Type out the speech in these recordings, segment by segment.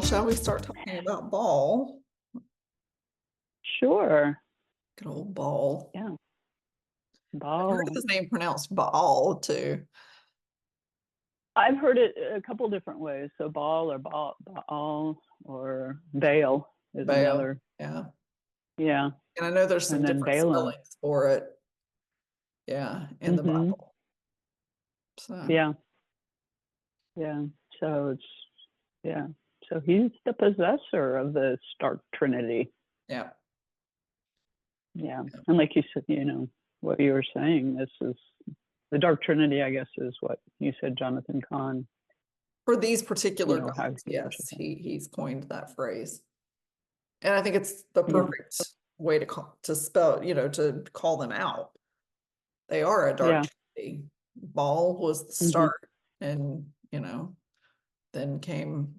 Well, shall we start talking about Baal? Sure. Good old Baal. Yeah. I've heard Baal. his name pronounced Baal too. I've heard it a couple different ways. So Baal or Baal or Baal is Baal. another. Yeah. Yeah. And I know there's some And then different Balaam. spellings for it. Yeah, in the Mm-hmm. Bible. So Yeah. Yeah. So it's, yeah. So he's the possessor of the stark trinity. yeah. Yeah. And like you said, what you were saying, this is the dark trinity, I guess, is what you said, Jonathan Kahn. For these particular How gods, he yes, worships. he's coined that phrase. And I think it's the Yeah. perfect way to spell, to call them out. They are a dark Yeah. trinity. Baal was the Mm-hmm. start, and then came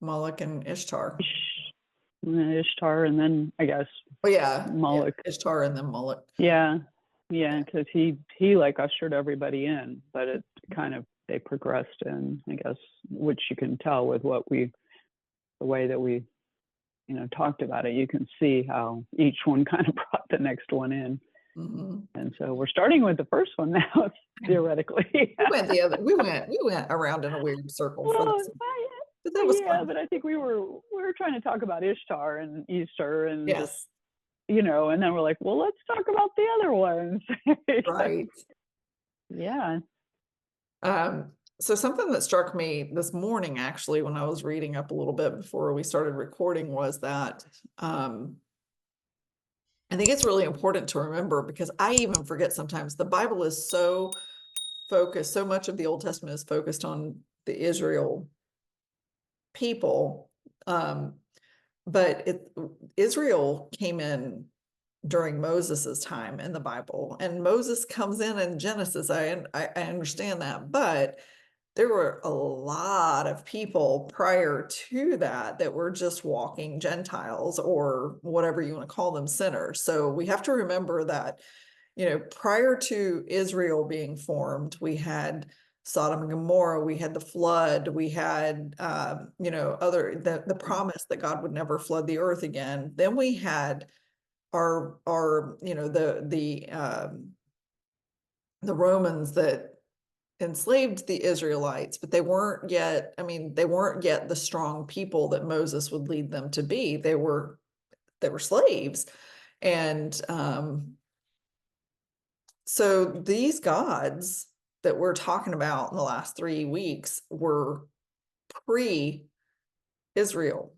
Moloch and Ishtar. Ishtar, and then I guess Oh yeah, Moloch. Ishtar and then Moloch. Yeah, because he like ushered everybody in, but it kind of they progressed in, I guess, which you can tell with the way that we talked about it. You can see how each one kind of brought the next one in. Mm-hmm. And so we're starting with the first one now, theoretically. We went around in a weird circle for this. But that was fun. But I think we were trying to talk about Ishtar and Easter and Yes. just, and then we're like, well, let's talk about the other ones. Right. Yeah. So something that struck me this morning, actually, when I was reading up a little bit before we started recording, was that I think it's really important to remember, because I even forget sometimes the Bible is so focused, so much of the Old Testament is focused on the Israel people. But Israel came in during Moses's time in the Bible, and Moses comes in Genesis. I understand that, but there were a lot of people prior to that were just walking Gentiles, or whatever you want to call them, sinners. So we have to remember that, prior to Israel being formed, we had Sodom and Gomorrah, we had the flood, we had, the promise that God would never flood the earth again. Then we had our the Romans that enslaved the Israelites, but they weren't yet the strong people that Moses would lead them to be. They were slaves. And so these gods that we're talking about in the last 3 weeks were pre-Israel.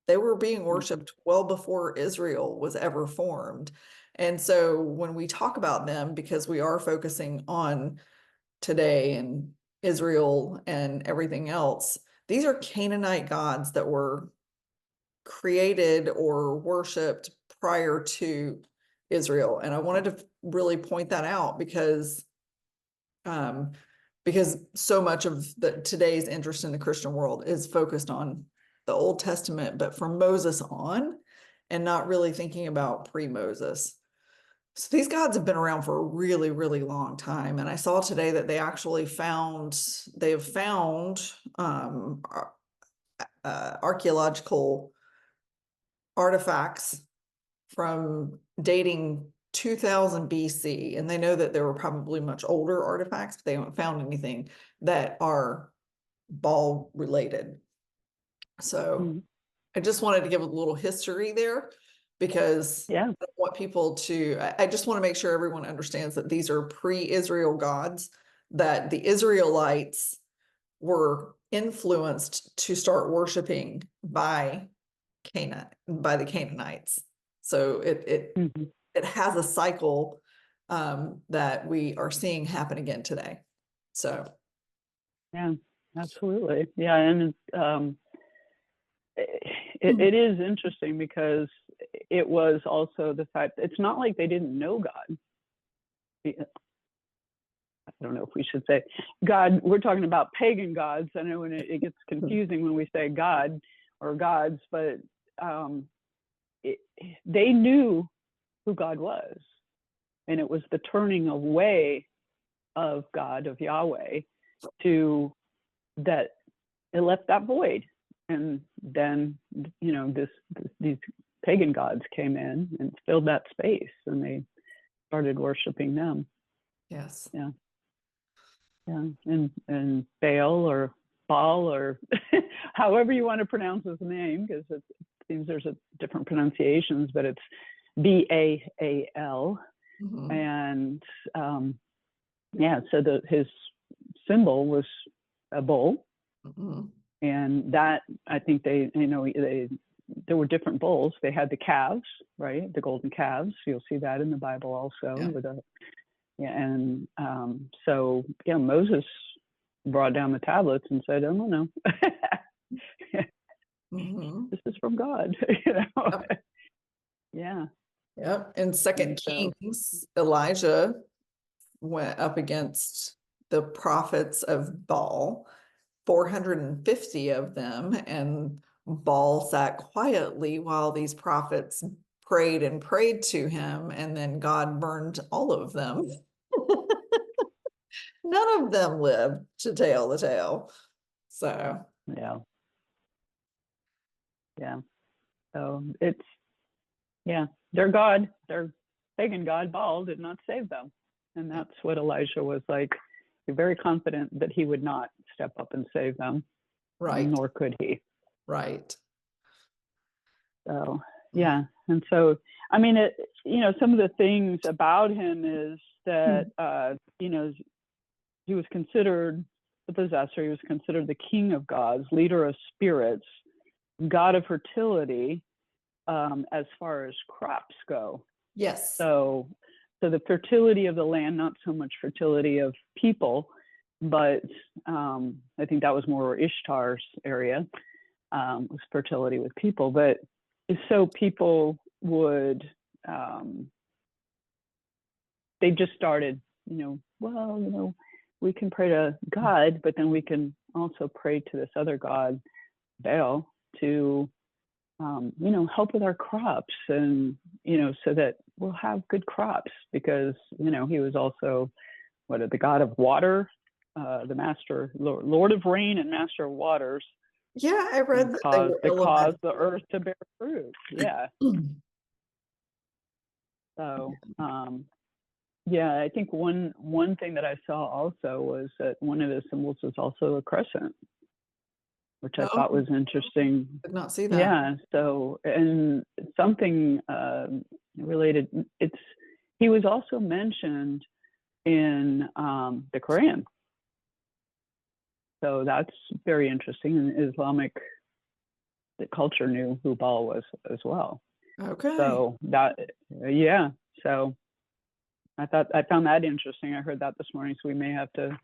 They were being worshipped well before Israel was ever formed. And so when we talk about them, because we are focusing on today and Israel and everything else, these are Canaanite gods that were created or worshipped prior to Israel. And I wanted to really point that out, because so much of today's interest in the Christian world is focused on the Old Testament, but from Moses on, and not really thinking about pre-Moses. So these gods have been around for a really, really long time. And I saw today that they have found archaeological artifacts from dating 2000 BC. And they know that there were probably much older artifacts, but they haven't found anything that are Baal related. So I just wanted to give a little history there, because I just want to make sure everyone understands that these are pre-Israel gods, that the Israelites were influenced to start worshiping by the Canaanites. So it has a cycle that we are seeing happen again today. So yeah, absolutely. Yeah. And it is interesting, because it was also the fact it's not like they didn't know God. I don't know if we should say God. We're talking about pagan gods. I know when it gets confusing when we say God or gods, but they knew who God was, and it was the turning away of God, of Yahweh, to that it left that void. And then, you know, these pagan gods came in and filled that space, and they started worshiping them. Yes. Yeah. Yeah. And Baal or Baal or however you want to pronounce his name, because it seems there's different pronunciations, but it's Baal. Mm-hmm. And yeah, so his symbol was a bull. Mm-hmm. And that, I think there were different bulls. They had the calves, right? The golden calves. You'll see that in the Bible also. And so yeah, Moses brought down the tablets and said, "Oh no, Mm-hmm. this is from God." You know? Yep. Yeah. Yep. In Second Kings, Elijah went up against the prophets of Baal, 450 of them, and Baal sat quietly while these prophets prayed and prayed to him, and then God burned all of them. None of them lived to tell the tale. So Yeah. So it's, yeah, their God, their pagan god Baal did not save them. And that's what Elijah was like, very confident that he would not step up and save them. right. Nor could he. Right. So, yeah. And so, I mean, some of the things about him is that, he was considered the possessor. He was considered the king of gods, leader of spirits, god of fertility, as far as crops go. Yes. So the fertility of the land, not so much fertility of people, but I think that was more Ishtar's area, was fertility with people. But so people would, they just started, we can pray to God, but then we can also pray to this other god, Baal, to help with our crops, and so that we'll have good crops, because he was also the god of water, the master, Lord of rain and master of waters. Yeah, I read that they caused the earth to bear fruit. Yeah. So yeah, I think one thing that I saw also was that one of the symbols was also a crescent, which I thought was interesting. Did not see that. Yeah. So, and something related, he was also mentioned in the Quran. So that's very interesting. And Islamic culture knew who Baal was as well. Okay. So that, yeah. So I found that interesting. I heard that this morning, so we may have to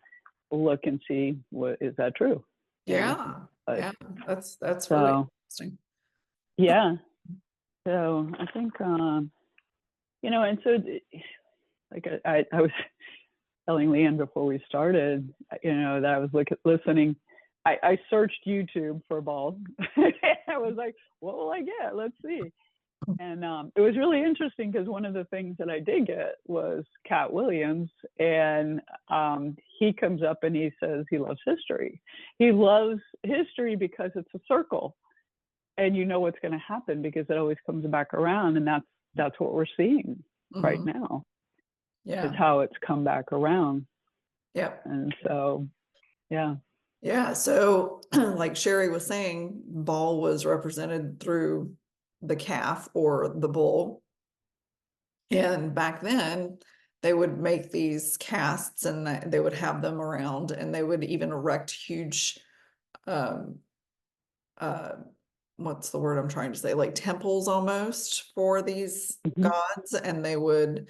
look and see is that true. Yeah. Yeah. That's so, really interesting. Yeah. So I think, and so like I was telling Leigh Ann before we started, that I was listening. I searched YouTube for Baal. I was like, what will I get? Let's see. And it was really interesting, because one of the things that I did get was Cat Williams, and he comes up and he says he loves history. He loves history because it's a circle, and you know what's going to happen because it always comes back around, and that's what we're seeing right now. Yeah, is how it's come back around. Yep. And so, yeah. Yeah. So like Sheri was saying, Baal was represented through the calf or the bull. And back then they would make these casts and they would have them around, and they would even erect huge, what's the word I'm trying to say? Like temples almost for these gods. And they would,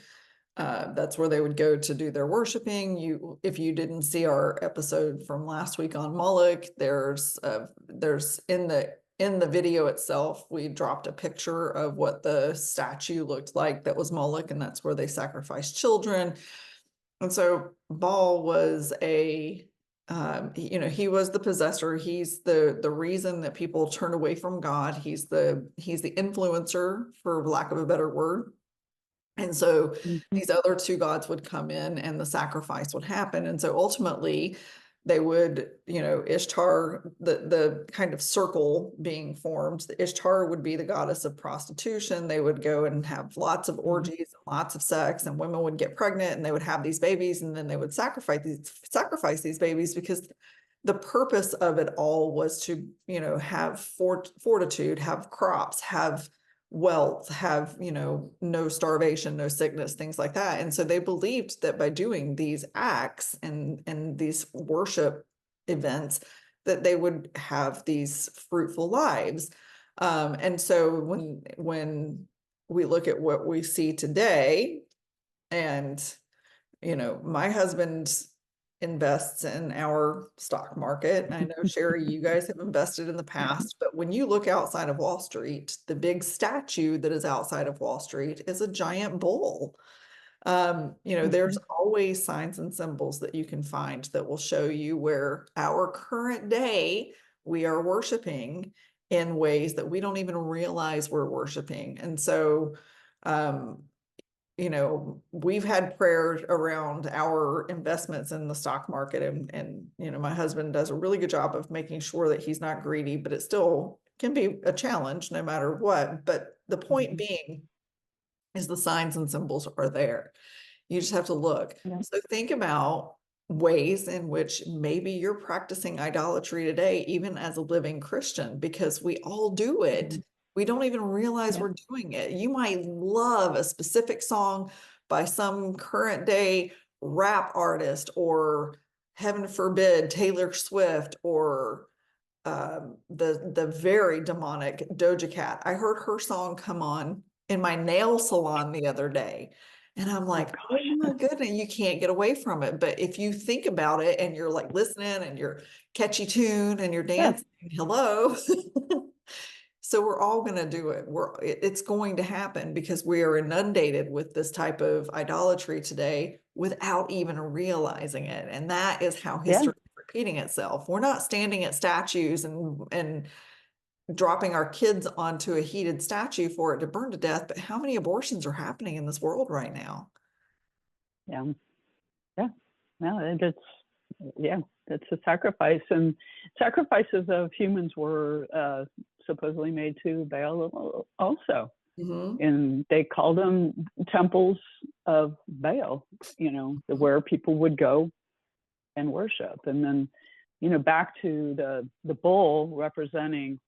that's where they would go to do their worshiping. If you didn't see our episode from last week on Moloch, there's in the video itself, we dropped a picture of what the statue looked like that was Moloch, and that's where they sacrificed children. And so Baal was he was the possessor. He's the reason that people turn away from God. He's the influencer, for lack of a better word. And so these other two gods would come in and the sacrifice would happen. And so ultimately They would, Ishtar, the kind of circle being formed, the Ishtar would be the goddess of prostitution. They would go and have lots of orgies, lots of sex, and women would get pregnant and they would have these babies, and then they would sacrifice these babies, because the purpose of it all was to, have fortitude, have crops, have wealth, have, no starvation, no sickness, things like that. And so they believed that by doing these acts and these worship events, that they would have these fruitful lives. And so when we look at what we see today, and my husband invests in our stock market. I know, Sheri, you guys have invested in the past, but when you look outside of Wall Street, the big statue that is outside of Wall Street is a giant bull. There's always signs and symbols that you can find that will show you where our current day we are worshiping in ways that we don't even realize we're worshiping. And so, we've had prayers around our investments in the stock market, and my husband does a really good job of making sure that he's not greedy, but it still can be a challenge no matter what. But the point being is the signs and symbols are there. You just have to look. Yeah. So think about ways in which maybe you're practicing idolatry today, even as a living Christian, because we all do it. We don't even realize we're doing it. You might love a specific song by some current day rap artist, or heaven forbid, Taylor Swift, or the very demonic Doja Cat. I heard her song come on in my nail salon the other day. And I'm like, oh my goodness, you can't get away from it. But if you think about it and you're like listening and you're catchy tune and you're dancing, hello. So we're all going to do it. It's going to happen, because we are inundated with this type of idolatry today without even realizing it. And that is how history is repeating itself. We're not standing at statues and dropping our kids onto a heated statue for it to burn to death. But how many abortions are happening in this world right now? Yeah. No, it's a sacrifice, and sacrifices of humans were supposedly made to Baal also. And they called them temples of Baal, where people would go and worship. And then, back to the bull representing,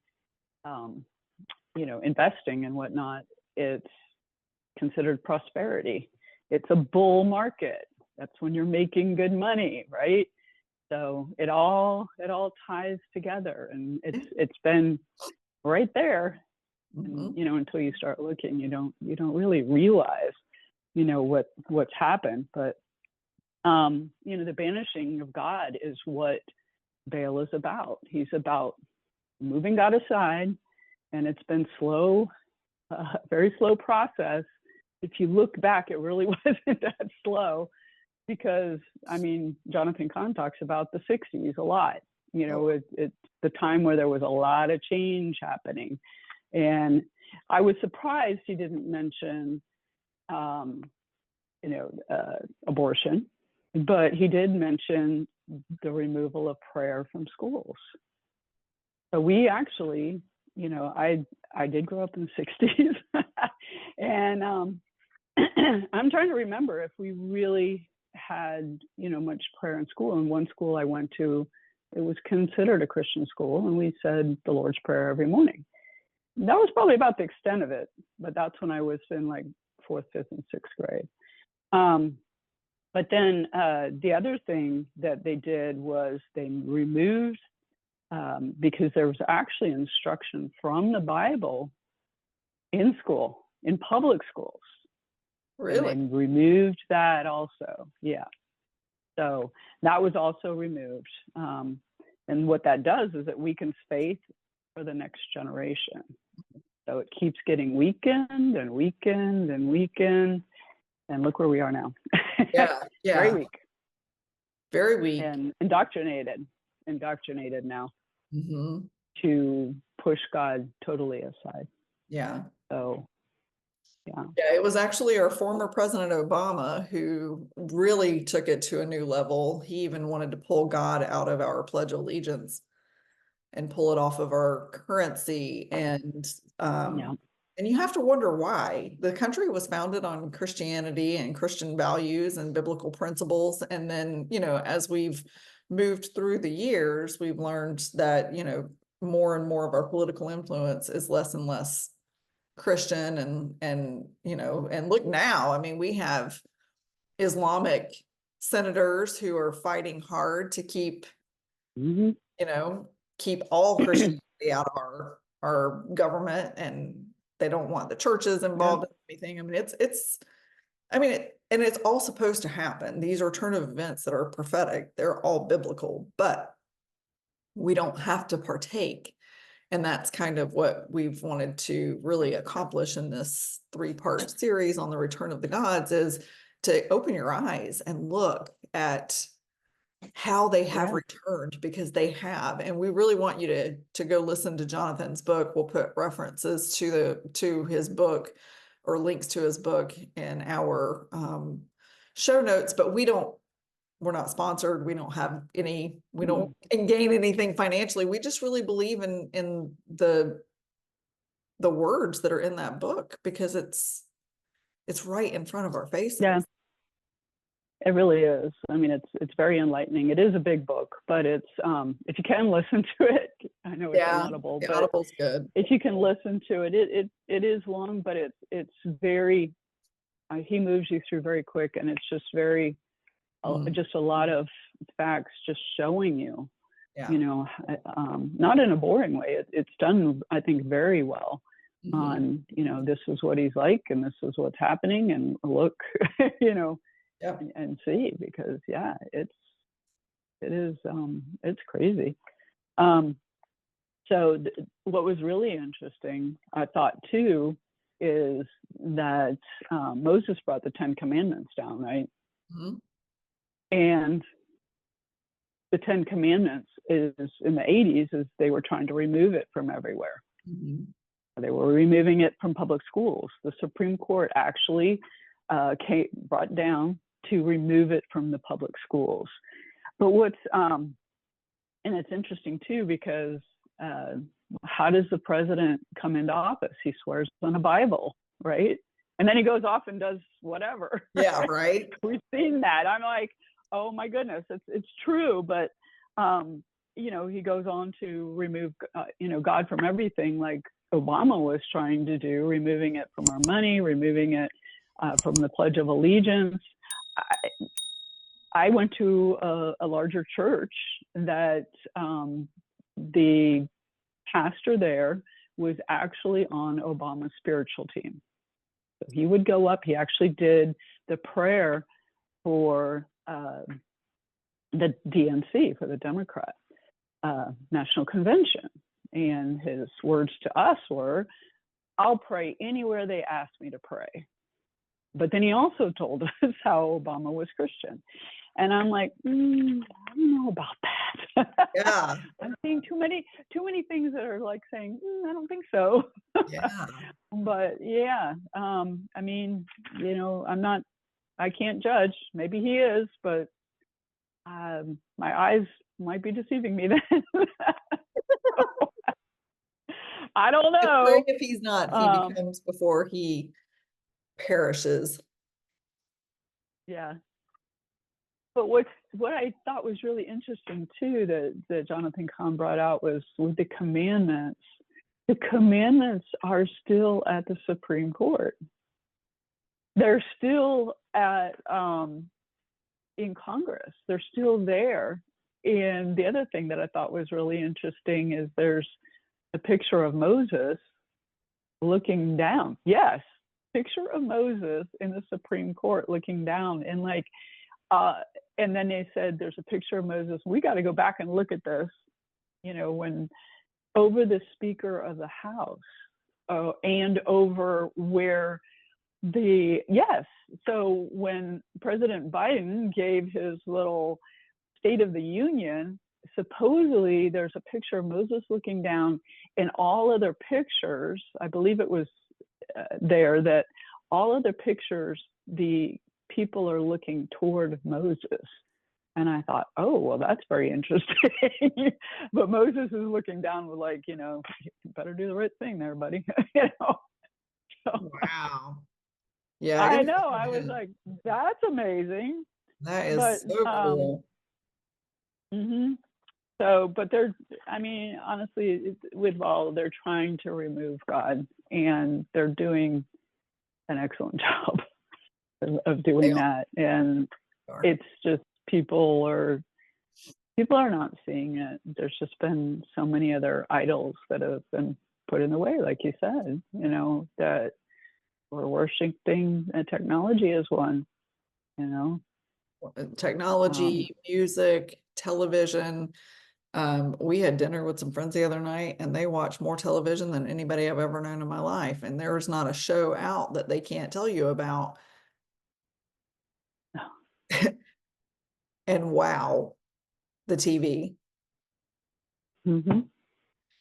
investing and whatnot, it's considered prosperity. It's a bull market. That's when you're making good money, right? So it all ties together, and it's been right there. And, until you start looking, you don't really realize, what's happened. But the banishing of God is what Baal is about. He's about moving God aside, and it's been slow, very slow process. If you look back, it really wasn't that slow, because Jonathan Cahn talks about the 60s a lot. It's the time where there was a lot of change happening. And I was surprised he didn't mention, abortion, but he did mention the removal of prayer from schools. So we actually, I did grow up in the 60s, and I'm trying to remember if we really had, much prayer in school. In one school I went to, it was considered a Christian school, and we said the Lord's Prayer every morning. That was probably about the extent of it, but that's when I was in like 4th, 5th, and 6th grade. But then the other thing that they did was they removed, because there was actually instruction from the Bible in school, in public schools. Really? And they removed that also. Yeah. So that was also removed. And what that does is it weakens faith for the next generation. So it keeps getting weakened and weakened and weakened. And look where we are now. Yeah. Very weak. Very weak. And indoctrinated now to push God totally aside. Yeah. So, Yeah. Yeah, it was actually our former President Obama who really took it to a new level. He even wanted to pull God out of our Pledge of Allegiance and pull it off of our currency. Yeah. And you have to wonder why. The country was founded on Christianity and Christian values and biblical principles. And then, as we've moved through the years, we've learned that, more and more of our political influence is less and less Christian. And look now, I mean, we have Islamic senators who are fighting hard to keep, Hmm. keep all Christianity out of our government, and they don't want the churches involved in anything. I mean, and it's all supposed to happen. These are turn of events that are prophetic. They're all biblical, but we don't have to partake. And that's kind of what we've wanted to really accomplish in this 3-part series on the return of the gods, is to open your eyes and look at how they have returned, because they have. And we really want you to go listen to Jonathan's book. We'll put references to his book or links to his book in our show notes, but we're not sponsored. We don't have any, we don't gain anything financially. We just really believe in the words that are in that book, because it's right in front of our faces. Yeah. It really is. I mean, it's very enlightening. It is a big book, but it's if you can listen to it, I know it's Audible, but Audible's good. If you can listen to it, it is long, but it's very. He moves you through very quick, and it's just very, just a lot of facts, just showing you, not in a boring way. It's done, I think, very well. On this is what he's like, and this is what's happening, and look, and see, because it is it's crazy. So what was really interesting, I thought too, is that Moses brought the 10 Commandments down, right? And the 10 Commandments is in the 80s, is they were trying to remove it from everywhere. They were removing it from public schools. The Supreme Court actually brought down to remove it from the public schools. But and it's interesting too, because how does the president come into office? He swears on a Bible, right? And then he goes off and does whatever. Yeah, right. We've seen that. I'm like, oh my goodness, it's true. But he goes on to remove God from everything, like Obama was trying to do, removing it from our money, removing it from the Pledge of Allegiance. I went to a larger church that the pastor there was actually on Obama's spiritual team. So he would go up, he actually did the prayer for the DNC, for the Democrat National Convention. And his words to us were, I'll pray anywhere they ask me to pray. But then he also told us how Obama was Christian. And I'm like, I don't know about that. Yeah. I'm seeing too many things that are like saying, I don't think so. Yeah. But I mean, I can't judge. Maybe he is, but my eyes might be deceiving me then. I don't know. If he's not, he becomes before he perishes. Yeah. But what I thought was really interesting too, that Jonathan Cahn brought out, was with the commandments. The commandments are still at the Supreme Court. They're still in Congress. They're still there. And the other thing that I thought was really interesting is there's a picture of Moses looking down. Yes, picture of Moses in the Supreme Court looking down, and and then they said there's a picture of Moses. We got to go back and look at this, when over the Speaker of the House and over where so when President Biden gave his little State of the Union, supposedly there's a picture of Moses looking down, and all other pictures, I believe it was there, that all of the pictures, the people are looking toward Moses. And I thought, oh, well, that's very interesting. But Moses is looking down with like, you better do the right thing there, buddy. So, Wow. Yeah, I good know. for I was him. like, that's amazing. That But is so cool. mhm. So, but they're, I mean, honestly, with Vol, they're trying to remove God, and they're doing an excellent job of They doing that. And are. it's just people are not seeing it. There's just been so many other idols that have been put in the way, like you said, that we're worshiping technology as one, you know. Technology, music, television. We had dinner with some friends the other night, and they watch more television than anybody I've ever known in my life. And there's not a show out that they can't tell you about. And wow, the TV. Mm-hmm.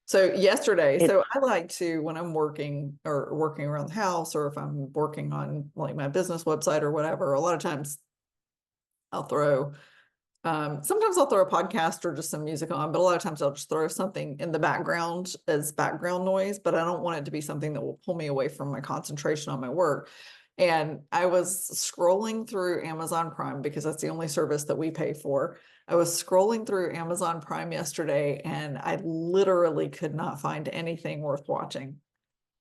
So yesterday, It's so I like to, when I'm working or working around the house, or if I'm working on like my business website or whatever, a lot of times I'll throw, sometimes I'll throw a podcast or just some music on, but a lot of times I'll just throw something in the background as background noise, but I don't want it to be something that will pull me away from my concentration on my work. And I was scrolling through Amazon Prime because that's the only service that we pay for. I was scrolling through Amazon Prime yesterday, and I literally could not find anything worth watching,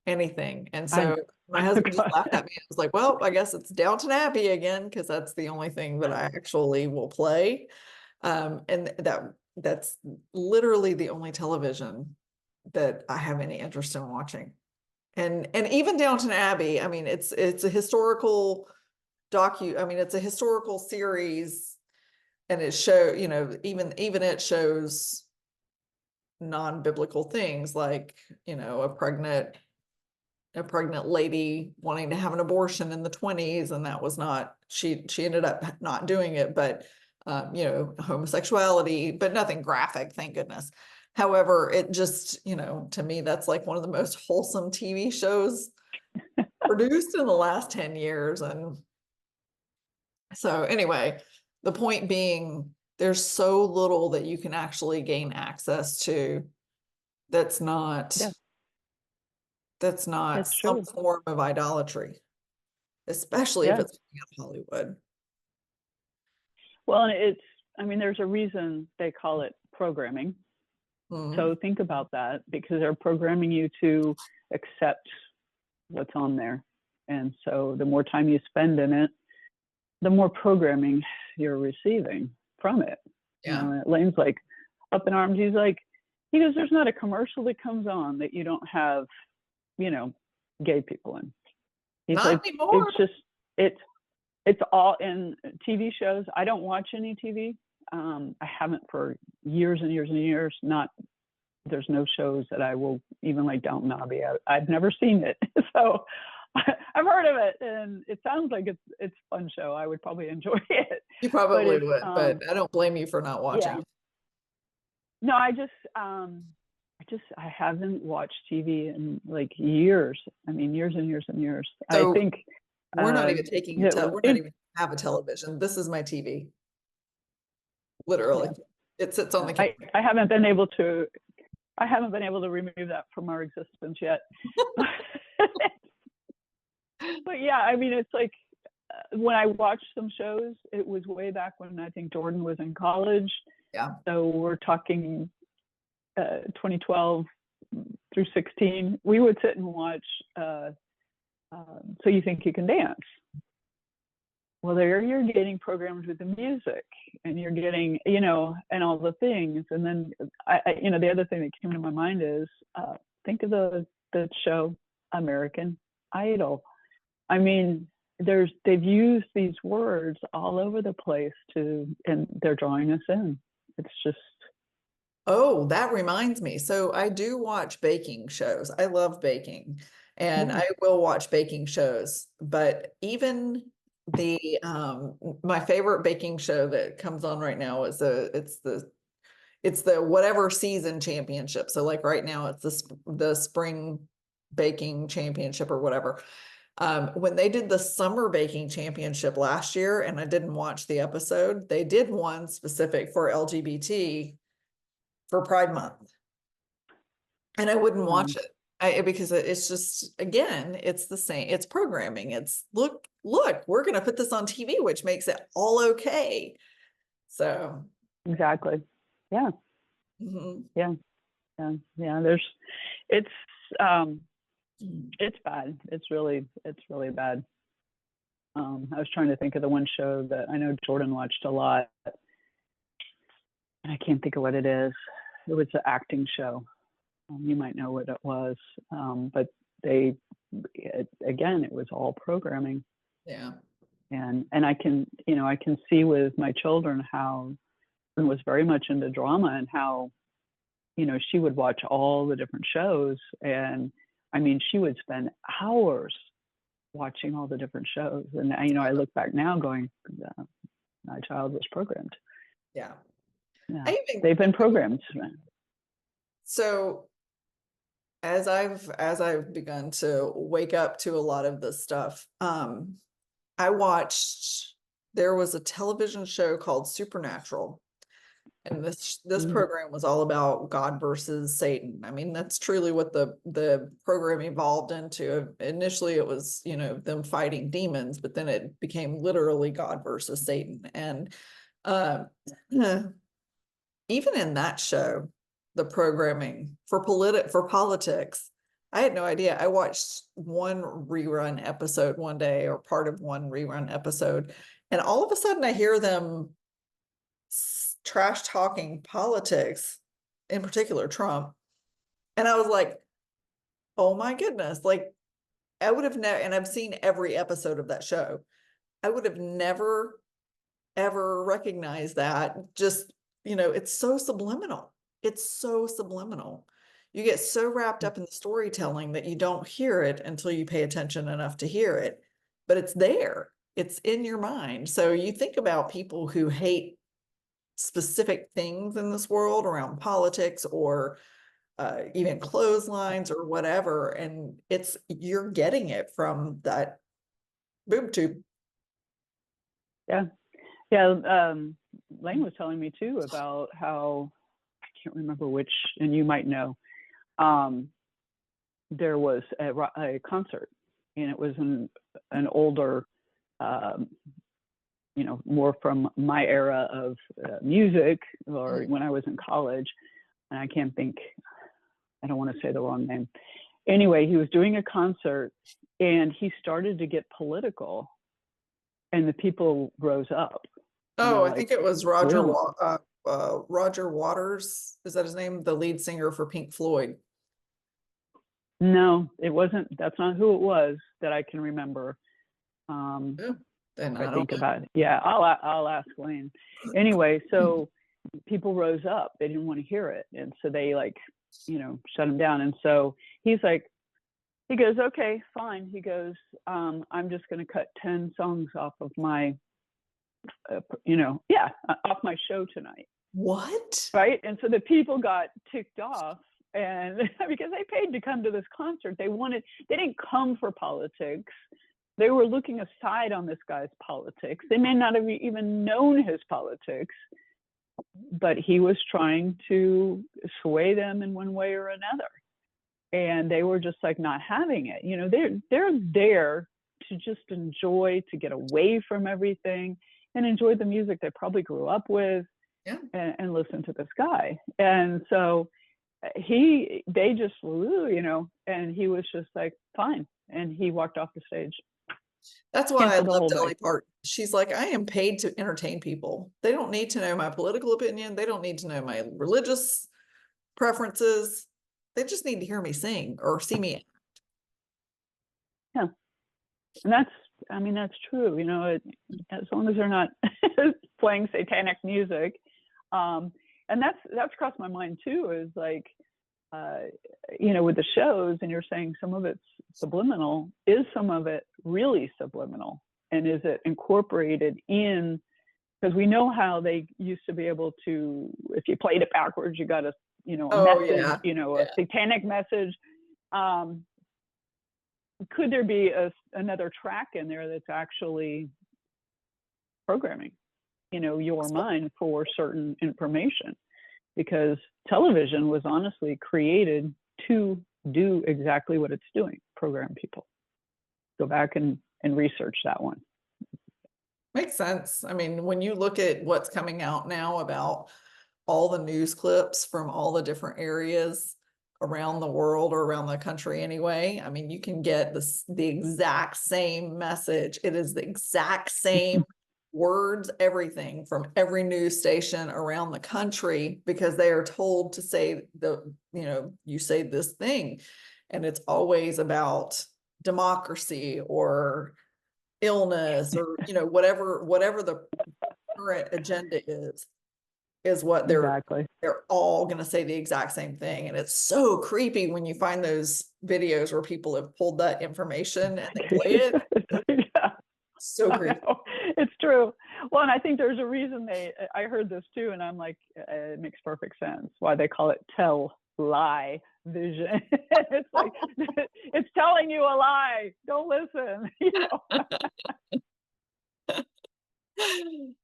anything. And I so my husband just laughed at me. I was like, well, I guess it's Downton Abbey again, because that's the only thing that I actually will play. And that's literally the only television that I have any interest in watching. And even Downton Abbey, I mean, it's a historical I mean, it's a historical series, and it even it shows non-biblical things like, a pregnant lady wanting to have an abortion in the 20s, and that was not, she ended up not doing it, but homosexuality, but nothing graphic, thank goodness. However, it just, to me, that's like one of the most wholesome TV shows produced in the last 10 years. And so anyway, the point being, there's so little that you can actually gain access to that's not yeah, that's some true. form of idolatry, especially if Yeah. it's coming out of Hollywood. Well, and I mean, there's a reason they call it programming. Mm, So think about that, because they're programming you to accept what's on there. And so the more time you spend in it, the more programming you're receiving from it. yeah. And Lane's like up in arms. He goes, there's not a commercial that comes on that you don't have, gay people in. He's Not like, anymore. it's all in TV shows. I don't watch any TV. I haven't for years and years and years. There's no shows that I will, even like Downton Abbey. I've never seen it. So I've heard of it, and it sounds like it's a fun show. I would probably enjoy it. You But probably would, but I don't blame you for not yeah. watching. No, I haven't watched TV in like years. I mean, years and years and years. So I think we're not even taking we're not it, even have a television. This is my TV. Literally. yeah. It sits on the couch. I haven't been able to remove that from our existence yet. But yeah, I mean, it's like when I watched some shows, it was way back when I think Jordan was in college. Yeah. So we're talking 2012 through 16. We would sit and watch So You Think You Can Dance. Well, there you're getting programmed with the music, and you're getting, and all the things. And then, the other thing that came to my mind is think of the show American Idol. I mean, they've used these words all over the place and they're drawing us in. It's just. Oh, that reminds me. So I do watch baking shows. I love baking, and I will watch baking shows, but even my favorite baking show that comes on right now is it's the whatever season championship. So like right now it's the spring baking championship or whatever. When they did the summer baking championship last year, and I didn't watch the episode, they did one specific for LGBT for Pride Month. And I wouldn't watch it. Because it's just, again, it's the same, it's programming. It's look, we're going to put this on TV, which makes it all okay. So. Exactly. Yeah. Mm-hmm. Yeah. It's bad. It's really bad. I was trying to think of the one show that I know Jordan watched a lot, and I can't think of what it is. It was an acting show. You might know what it was, but again, it was all programming. Yeah. And I can see with my children how it was very much into drama, and how, she would watch all the different shows. And I mean, she would spend hours watching all the different shows. And, I look back now going, my child was programmed. Yeah. Yeah. They've been programmed. So as I've begun to wake up to a lot of this stuff, I watched, there was a television show called Supernatural. And this program was all about God versus Satan. I mean, that's truly what the program evolved into. Initially, it was, them fighting demons, but then it became literally God versus Satan. And even in that show, the programming for politics, I had no idea. I watched one rerun episode one day, or part of one rerun episode, and all of a sudden I hear them trash talking politics, in particular Trump. And I was like, oh my goodness, like I would have never, and I've seen every episode of that show, I would have never, ever recognized that. Just, it's so subliminal. It's so subliminal. You get so wrapped up in the storytelling that you don't hear it until you pay attention enough to hear it, but it's there. It's in your mind. So you think about people who hate specific things in this world around politics, or even clotheslines or whatever, and you're getting it from that boob tube. Yeah. Lane was telling me too about how, I can't remember which, and you might know, there was a concert, and it was an older, more from my era of music, or when I was in college, and I don't want to say the wrong name. Anyway, he was doing a concert, and he started to get political, and the people rose up. Oh, I think it was Roger Waters. Is that his name? The lead singer for Pink Floyd. No, it wasn't. That's not who it was that I can remember. And I think about it. Yeah, I'll ask Lane. Anyway, so people rose up. They didn't want to hear it, and so they shut him down. And so he goes, okay, fine. He goes, I'm just going to cut 10 songs off of my, off my show tonight. What? Right. And so the people got ticked off, and because they paid to come to this concert, they didn't come for politics. They were looking aside on this guy's politics. They may not have even known his politics, but he was trying to sway them in one way or another. And they were just like not having it. They're there to just enjoy, to get away from everything and enjoy the music they probably grew up with, and listen to this guy. And so they just flew, and he was just like, fine. And he walked off the stage. That's why I love Dolly Parton. She's like, I am paid to entertain people. They don't need to know my political opinion. They don't need to know my religious preferences. They just need to hear me sing or see me. Yeah. And that's true. As long as they're not playing satanic music. And that's crossed my mind too, is like, with the shows, and you're saying some of it's subliminal, is some of it really subliminal? And is it incorporated in, because we know how they used to be able to, if you played it backwards, you got a, a message, a satanic message. could there be another track in there that's actually programming, your mind for certain information? Because television was honestly created to do exactly what it's doing, program people. Go back and research that one. Makes sense. I mean, when you look at what's coming out now about all the news clips from all the different areas around the world, or around the country anyway, I mean, you can get the exact same message. It is the exact same words, everything from every news station around the country, because they are told to say you say this thing, and it's always about democracy or illness, or whatever the current agenda is what they're all going to say the exact same thing. And it's so creepy when you find those videos where people have pulled that information and they play it. Yeah. So creepy. It's true. Well, and I think there's a reason I heard this too, and I'm like, it makes perfect sense why they call it lie vision. It's like, it's telling you a lie. Don't listen.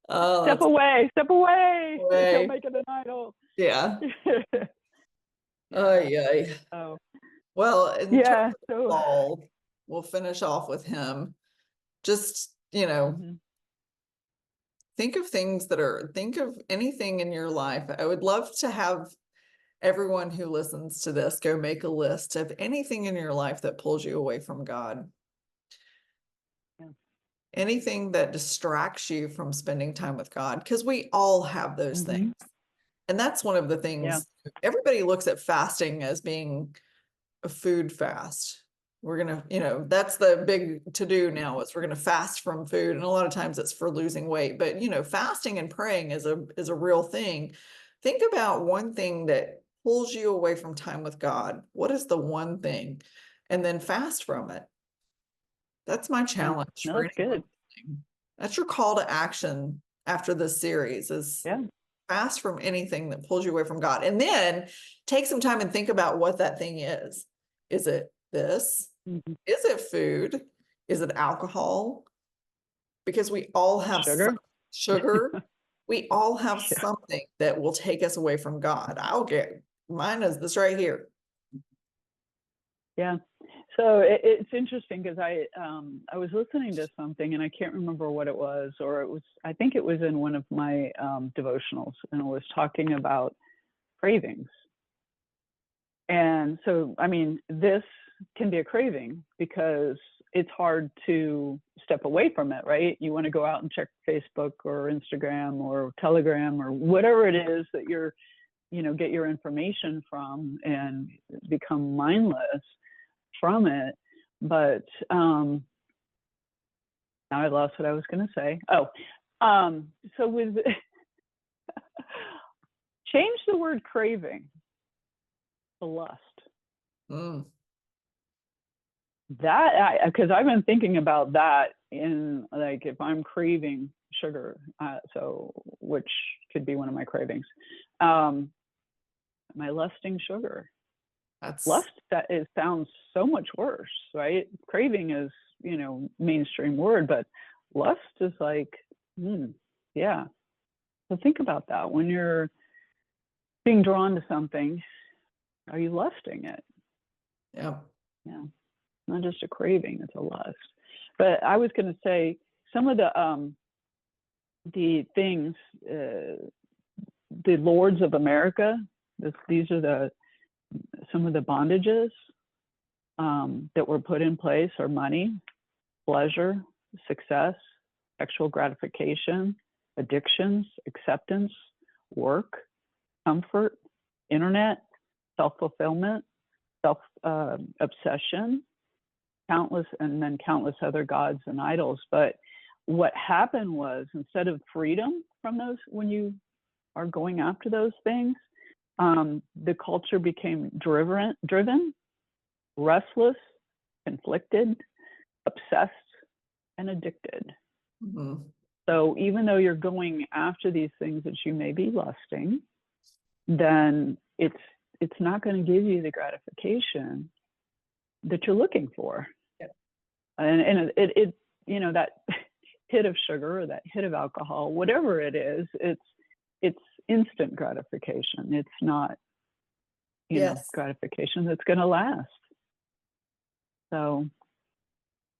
Step away. Don't make it an idol. Yeah. Yeah. Oh. Well, yeah. So Saul, we'll finish off with him. Just, think of anything in your life. I would love to have everyone who listens to this go make a list of anything in your life that pulls you away from God. Yeah. Anything that distracts you from spending time with God, because we all have those things. And that's one of the things, everybody looks at fasting as being a food fast. We're going to, that's the big to do now, is we're going to fast from food. And a lot of times it's for losing weight, but fasting and praying is a real thing. Think about one thing that pulls you away from time with God. What is the one thing? And then fast from it. That's my challenge. No, that's good. That's your call to action after this series, is fast from anything that pulls you away from God. And then take some time and think about what that thing is. Is it this? Is it food? Is it alcohol? Because we all have sugar. We all have something that will take us away from God. Mine is this right here. Yeah. So it's interesting, because I was listening to something, and I can't remember what it was, I think it was in one of my devotionals, and it was talking about cravings. And so, I mean, this can be a craving because it's hard to step away from it, right? You want to go out and check Facebook or Instagram or Telegram or whatever it is that you're, get your information from, and become mindless from it. But now I lost what I was going to say. So with change the word craving to lust. That, because I've been thinking about that, in like, if I'm craving sugar, which could be one of my cravings, am I lusting sugar? Lust, sounds so much worse, right? Craving is, mainstream word, but lust is like, yeah. So think about that. When you're being drawn to something, are you lusting it? Yeah. Yeah. Not just a craving, it's a lust. But I was going to say, some of the things, the lords of America, these are some of the bondages that were put in place are money, pleasure, success, sexual gratification, addictions, acceptance, work, comfort, internet, self-fulfillment, self-obsession, countless other gods and idols. But what happened was, instead of freedom from those, when you are going after those things, the culture became driven, restless, conflicted, obsessed, and addicted. So even though you're going after these things that you may be lusting, then it's not going to give you the gratification that you're looking for. Yep. and it you know, that hit of sugar or that hit of alcohol, whatever it is, it's instant gratification. It's not, you know, Yes. gratification that's going to last. So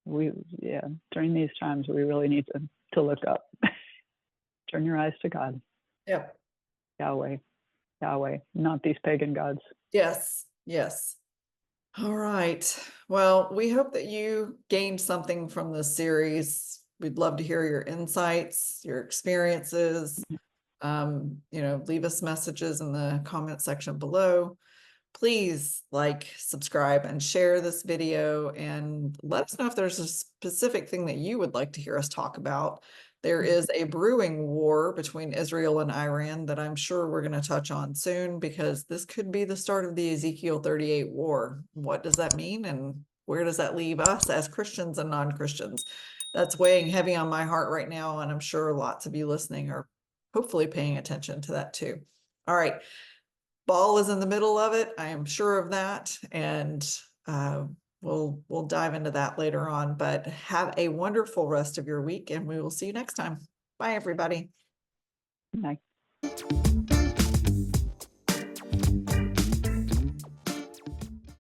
during these times, we really need to look up. Turn your eyes to God. Yep. Yahweh, not these pagan gods. Yes. Yes. All right. Well, we hope that you gained something from this series. We'd love to hear your insights, your experiences. Leave us messages in the comment section below. Please like, subscribe, and share this video, and let us know if there's a specific thing that you would like to hear us talk about. There is a brewing war between Israel and Iran that I'm sure we're going to touch on soon, because this could be the start of the Ezekiel 38 war. What does that mean, and where does that leave us as Christians and non-Christians? That's weighing heavy on my heart right now, and I'm sure lots of you listening are hopefully paying attention to that too. All right. Ball is in the middle of it. I am sure of that. And we'll dive into that later on. But have a wonderful rest of your week, and we will see you next time. Bye, everybody. Bye.